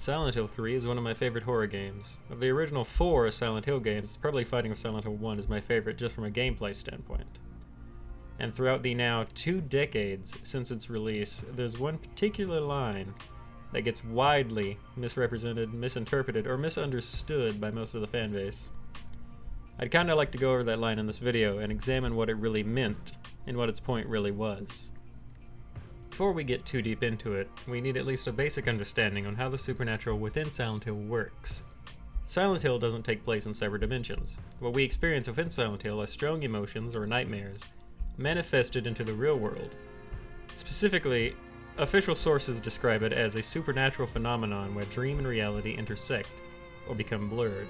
Silent Hill 3 is one of my favorite horror games. Of the original 4 Silent Hill games, it's probably Fighting with Silent Hill 1 is my favorite just from a gameplay standpoint. And throughout the now 2 decades since its release, there's one particular line that gets widely misrepresented, misinterpreted, or misunderstood by most of the fanbase. I'd kinda like to go over that line in this video and examine what it really meant and what its point really was. Before we get too deep into it, we need at least a basic understanding on how the supernatural within Silent Hill works. Silent Hill doesn't take place in separate dimensions. What we experience within Silent Hill are strong emotions, or nightmares, manifested into the real world. Specifically, official sources describe it as a supernatural phenomenon where dream and reality intersect, or become blurred.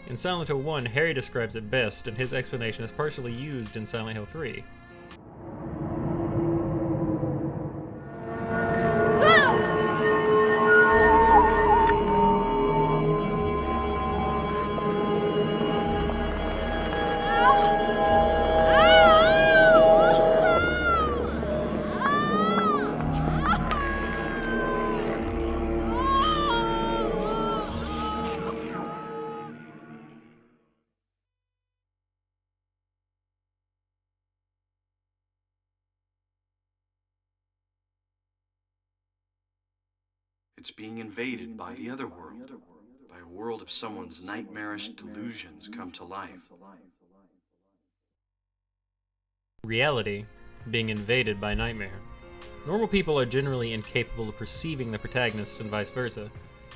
In Silent Hill 1, Harry describes it best, and his explanation is partially used in Silent Hill 3. It's being invaded by the other world, by a world of someone's nightmarish delusions come to life. Reality being invaded by nightmare. Normal people are generally incapable of perceiving the protagonist and vice versa,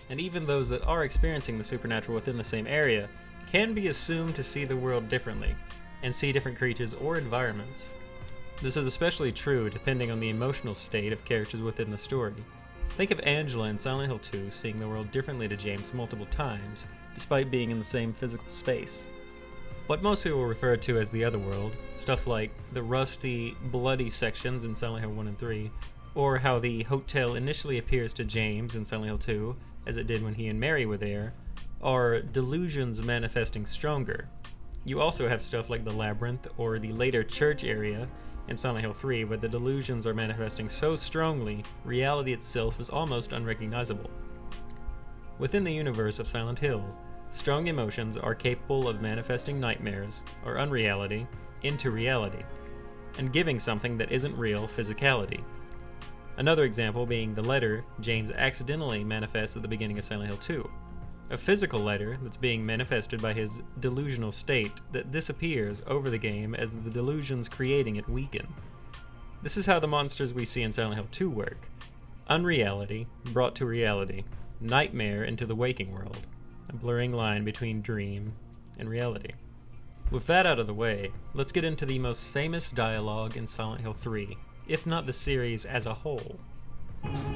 and even those that are experiencing the supernatural within the same area can be assumed to see the world differently, and see different creatures or environments. This is especially true depending on the emotional state of characters within the story. Think of Angela in Silent Hill 2 seeing the world differently to James multiple times, despite being in the same physical space. What most people refer to as the other world, stuff like the rusty, bloody sections in Silent Hill 1 and 3, or how the hotel initially appears to James in Silent Hill 2, as it did when he and Mary were there, are delusions manifesting stronger. You also have stuff like the labyrinth or the later church area in Silent Hill 3, where the delusions are manifesting so strongly, reality itself is almost unrecognizable. Within the universe of Silent Hill, strong emotions are capable of manifesting nightmares, or unreality, into reality, and giving something that isn't real physicality. Another example being the letter James accidentally manifests at the beginning of Silent Hill 2. A physical letter that's being manifested by his delusional state that disappears over the game as the delusions creating it weaken. This is how the monsters we see in Silent Hill 2 work. Unreality brought to reality, nightmare into the waking world, a blurring line between dream and reality. With that out of the way, let's get into the most famous dialogue in Silent Hill 3, if not the series as a whole.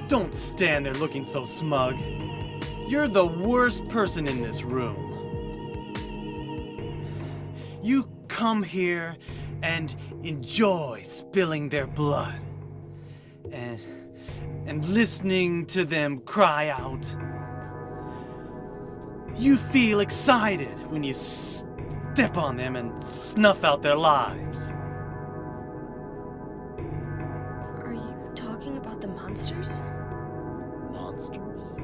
Don't stand there looking so smug. You're the worst person in this room. You come here and enjoy spilling their blood and listening to them cry out. You feel excited when you step on them and snuff out their lives. Are you talking about the monsters? Monsters?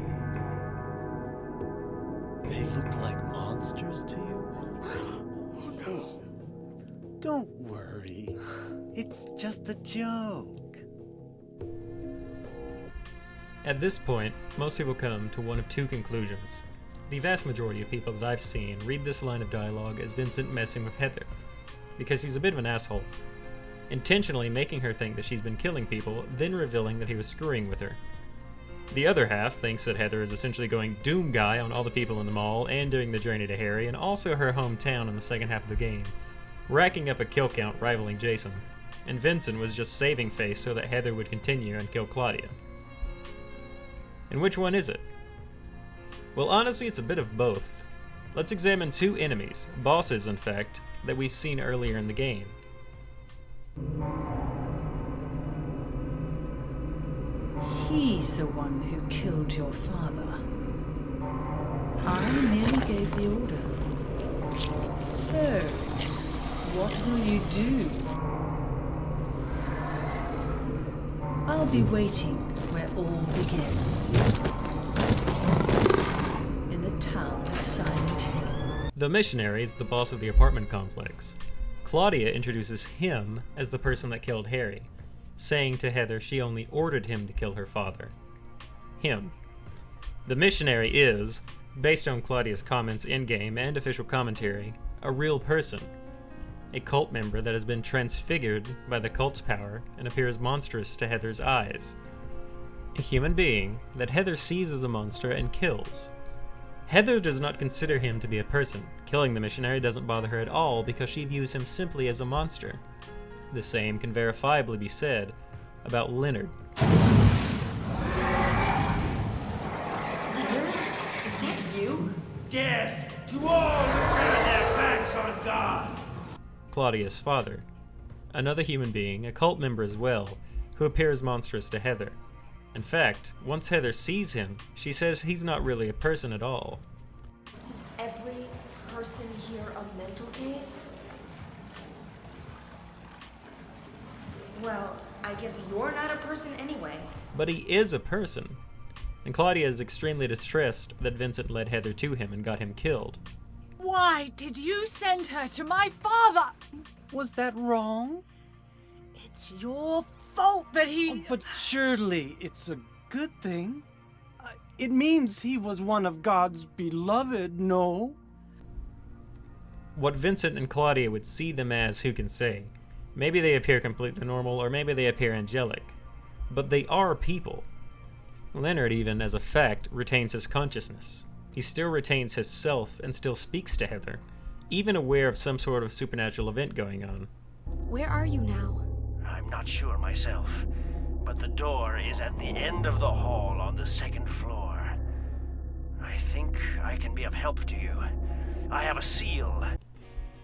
They look like monsters to you? Oh no. Don't worry. It's just a joke. At this point, most people come to one of two conclusions. The vast majority of people that I've seen read this line of dialogue as Vincent messing with Heather, because he's a bit of an asshole, intentionally making her think that she's been killing people, then revealing that he was screwing with her. The other half thinks that Heather is essentially going Doom Guy on all the people in the mall and doing the journey to Harry and also her hometown in the second half of the game, racking up a kill count rivaling Jason, and Vincent was just saving face so that Heather would continue and kill Claudia. And which one is it? Well, honestly, it's a bit of both. Let's examine two enemies, bosses in fact, that we've seen earlier in the game. He's the one who killed your father. I merely gave the order. So, what will you do? I'll be waiting where all begins. town of Silent Hill. The missionary is the boss of the apartment complex. Claudia introduces him as the person that killed Harry, saying to Heather she only ordered him to kill her father. Him. The missionary is, based on Claudia's comments in-game and official commentary, a real person. A cult member that has been transfigured by the cult's power and appears monstrous to Heather's eyes. A human being that Heather sees as a monster and kills. Heather does not consider him to be a person. Killing the missionary doesn't bother her at all because she views him simply as a monster. The same can verifiably be said about Leonard. Leonard? Is that you? Death to all who turn their backs on God! Claudia's father. Another human being, a cult member as well, who appears monstrous to Heather. In fact, once Heather sees him, she says he's not really a person at all. Is every person here a mental case? Well, I guess you're not a person anyway. But he is a person. And Claudia is extremely distressed that Vincent led Heather to him and got him killed. Why did you send her to my father? Was that wrong? It's your fault that he... Oh, but surely it's a good thing. It means he was one of God's beloved, no? What Vincent and Claudia would see them as, who can say? Maybe they appear completely normal, or maybe they appear angelic. But they are people. Leonard, even as a fact, retains his consciousness. He still retains his self and still speaks to Heather, even aware of some sort of supernatural event going on. Where are you now? I'm not sure myself, but the door is at the end of the hall on the second floor. I think I can be of help to you. I have a seal.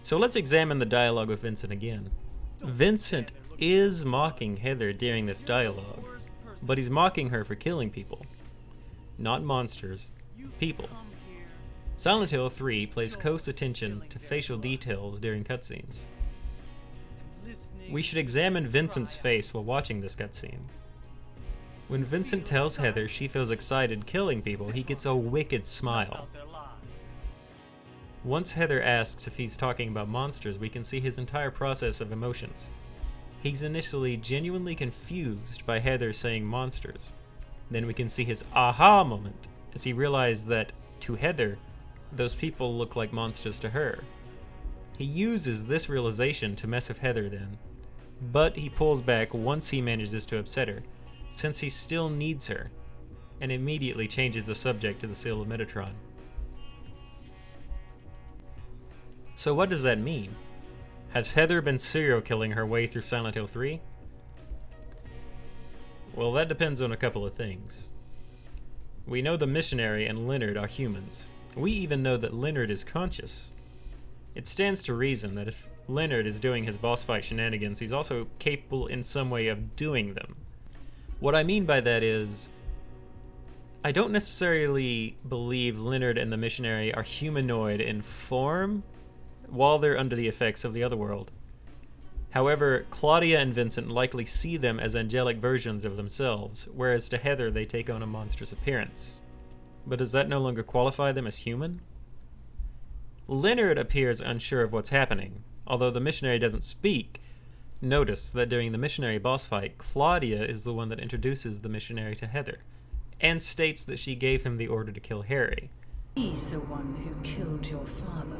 So let's examine the dialogue with Vincent again. Vincent is mocking Heather during this dialogue, but he's mocking her for killing people. Not monsters, people. Silent Hill 3 plays close attention to facial details during cutscenes. We should examine Vincent's face while watching this cutscene. When Vincent tells Heather she feels excited killing people, he gets a wicked smile. Once Heather asks if he's talking about monsters, we can see his entire process of emotions. He's initially genuinely confused by Heather saying monsters. Then we can see his aha moment as he realizes that, to Heather, those people look like monsters to her. He uses this realization to mess with Heather then, but he pulls back once he manages to upset her, since he still needs her, and immediately changes the subject to the Seal of Metatron. So what does that mean? Has Heather been serial killing her way through Silent Hill 3? Well, that depends on a couple of things. We know the missionary and Leonard are humans. We even know that Leonard is conscious. It stands to reason that if Leonard is doing his boss fight shenanigans, he's also capable in some way of doing them. What I mean by that is, I don't necessarily believe Leonard and the missionary are humanoid in form while they're under the effects of the other world. However, Claudia and Vincent likely see them as angelic versions of themselves, whereas to Heather they take on a monstrous appearance. But does that no longer qualify them as human? Leonard appears unsure of what's happening. Although the missionary doesn't speak, notice that during the missionary boss fight, Claudia is the one that introduces the missionary to Heather, and states that she gave him the order to kill Harry. He's the one who killed your father.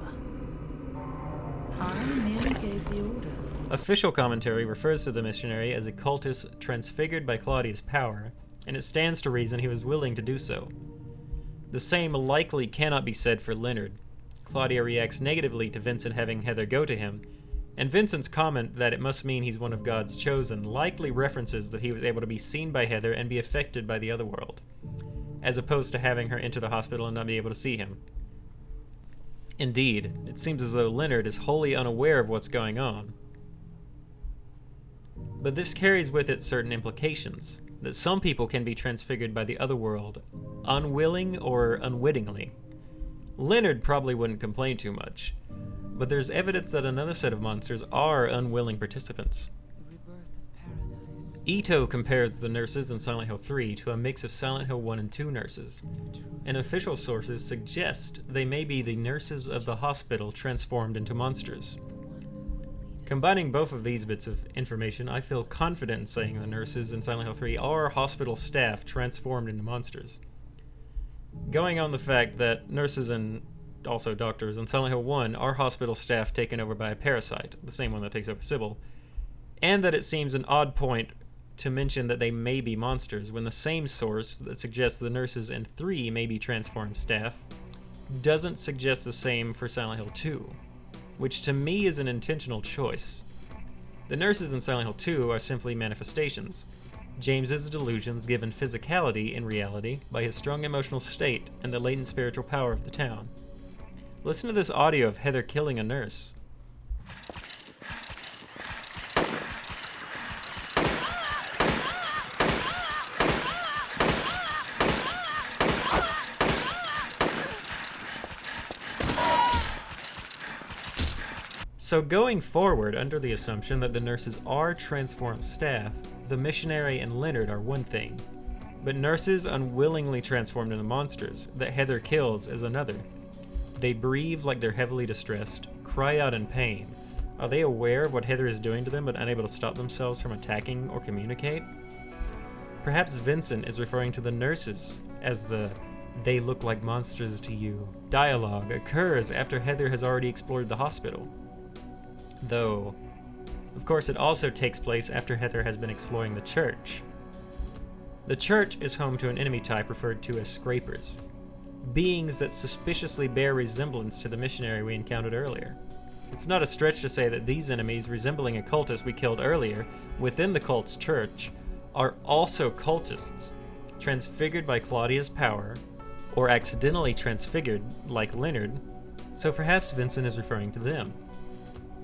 I merely gave the order. Official commentary refers to the missionary as a cultist transfigured by Claudia's power, and it stands to reason he was willing to do so. The same likely cannot be said for Leonard. Claudia reacts negatively to Vincent having Heather go to him, and Vincent's comment that it must mean he's one of God's chosen likely references that he was able to be seen by Heather and be affected by the other world, as opposed to having her enter the hospital and not be able to see him. Indeed, it seems as though Leonard is wholly unaware of what's going on. But this carries with it certain implications, that some people can be transfigured by the other world, unwilling or unwittingly. Leonard probably wouldn't complain too much, but there's evidence that another set of monsters are unwilling participants. The rebirth of paradise. Ito compares the nurses in Silent Hill 3 to a mix of Silent Hill 1 and 2 nurses. and official sources suggest they may be the nurses of the hospital transformed into monsters. Combining both of these bits of information, I feel confident in saying the nurses in Silent Hill 3 are hospital staff transformed into monsters. Going on the fact that nurses and also doctors in Silent Hill 1 are hospital staff taken over by a parasite, the same one that takes over Sybil, and that it seems an odd point to mention that they may be monsters when the same source that suggests the nurses in 3 may be transformed staff doesn't suggest the same for Silent Hill 2, which to me is an intentional choice. The nurses in Silent Hill 2 are simply manifestations, James's delusions given physicality in reality by his strong emotional state and the latent spiritual power of the town. Listen to this audio of Heather killing a nurse. So going forward, under the assumption that the nurses are transformed staff, the missionary and Leonard are one thing, but nurses unwillingly transformed into monsters that Heather kills is another. They breathe like they're heavily distressed, cry out in pain. Are they aware of what Heather is doing to them but unable to stop themselves from attacking or communicate? Perhaps Vincent is referring to the nurses as the "they look like monsters to you" dialogue occurs after Heather has already explored the hospital. Though, of course, it also takes place after Heather has been exploring the church. The church is home to an enemy type referred to as scrapers, beings that suspiciously bear resemblance to the missionary we encountered earlier. It's not a stretch to say that these enemies, resembling a cultist we killed earlier within the cult's church, are also cultists, transfigured by Claudia's power, or accidentally transfigured like Leonard, so perhaps Vincent is referring to them.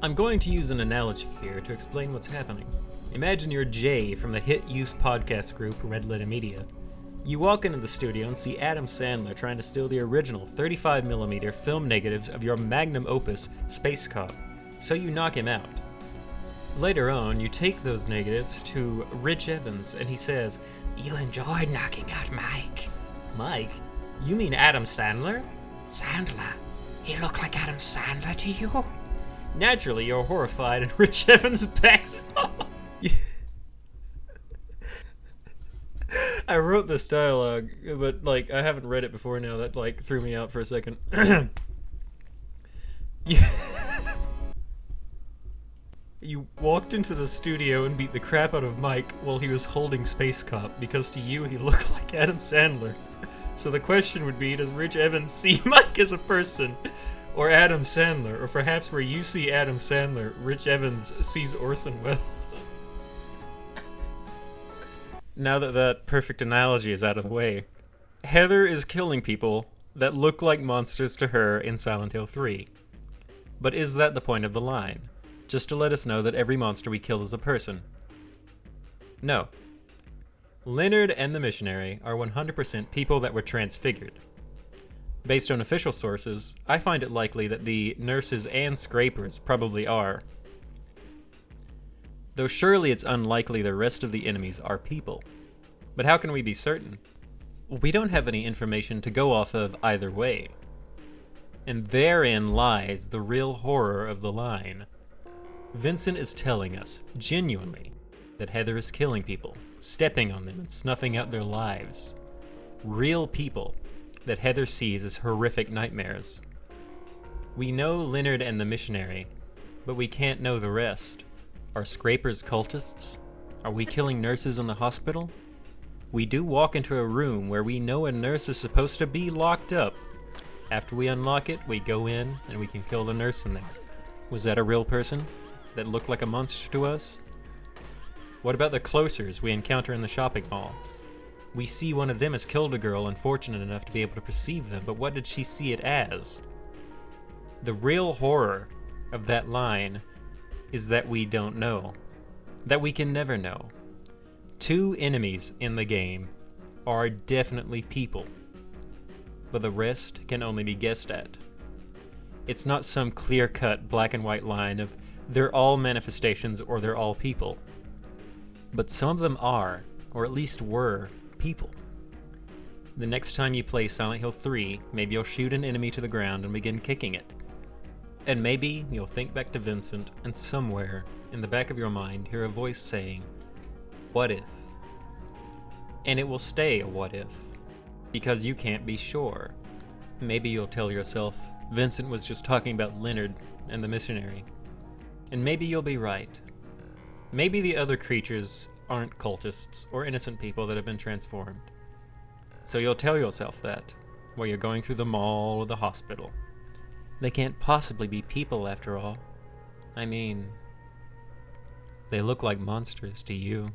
I'm going to use an analogy here to explain what's happening. Imagine you're Jay from the hit youth podcast group Red Letter Media. You walk into the studio and see Adam Sandler trying to steal the original 35mm film negatives of your magnum opus, Space Cop, so you knock him out. Later on, you take those negatives to Rich Evans and he says, "You enjoyed knocking out Mike." Mike? You mean Adam Sandler? Sandler? He looked like Adam Sandler to you? Naturally, you're horrified and Rich Evans backs off. I wrote this dialogue, but, I haven't read it before now. That, threw me out for a second. You walked into the studio and beat the crap out of Mike while he was holding Space Cop, because to you he looked like Adam Sandler. So the question would be, does Rich Evans see Mike as a person? Or Adam Sandler? Or perhaps where you see Adam Sandler, Rich Evans sees Orson Welles? Now that that perfect analogy is out of the way, Heather is killing people that look like monsters to her in Silent Hill 3. But is that the point of the line? Just to let us know that every monster we kill is a person? No. Leonard and the missionary are 100% people that were transfigured. Based on official sources, I find it likely that the nurses and scrapers probably are. Though surely it's unlikely the rest of the enemies are people. But how can we be certain? We don't have any information to go off of either way. And therein lies the real horror of the line. Vincent is telling us, genuinely, that Heather is killing people, stepping on them and snuffing out their lives. Real people that Heather sees as horrific nightmares. We know Leonard and the missionary, but we can't know the rest. Are scrapers cultists? Are we killing nurses in the hospital? We do walk into a room where we know a nurse is supposed to be locked up. After we unlock it, we go in and we can kill the nurse in there. Was that a real person that looked like a monster to us? What about the closers we encounter in the shopping mall? We see one of them has killed a girl unfortunate enough to be able to perceive them, but what did she see it as? The real horror of that line is that we don't know. That we can never know. 2 enemies in the game are definitely people, but the rest can only be guessed at. It's not some clear-cut black and white line of they're all manifestations or they're all people. But some of them are, or at least were, people. The next time you play Silent Hill 3, maybe you'll shoot an enemy to the ground and begin kicking it. And maybe you'll think back to Vincent, and somewhere in the back of your mind hear a voice saying, "What if?" And it will stay a what if, because you can't be sure. Maybe you'll tell yourself Vincent was just talking about Leonard and the missionary. And maybe you'll be right. Maybe the other creatures aren't cultists or innocent people that have been transformed. So you'll tell yourself that while you're going through the mall or the hospital. They can't possibly be people after all. I mean, they look like monsters to you.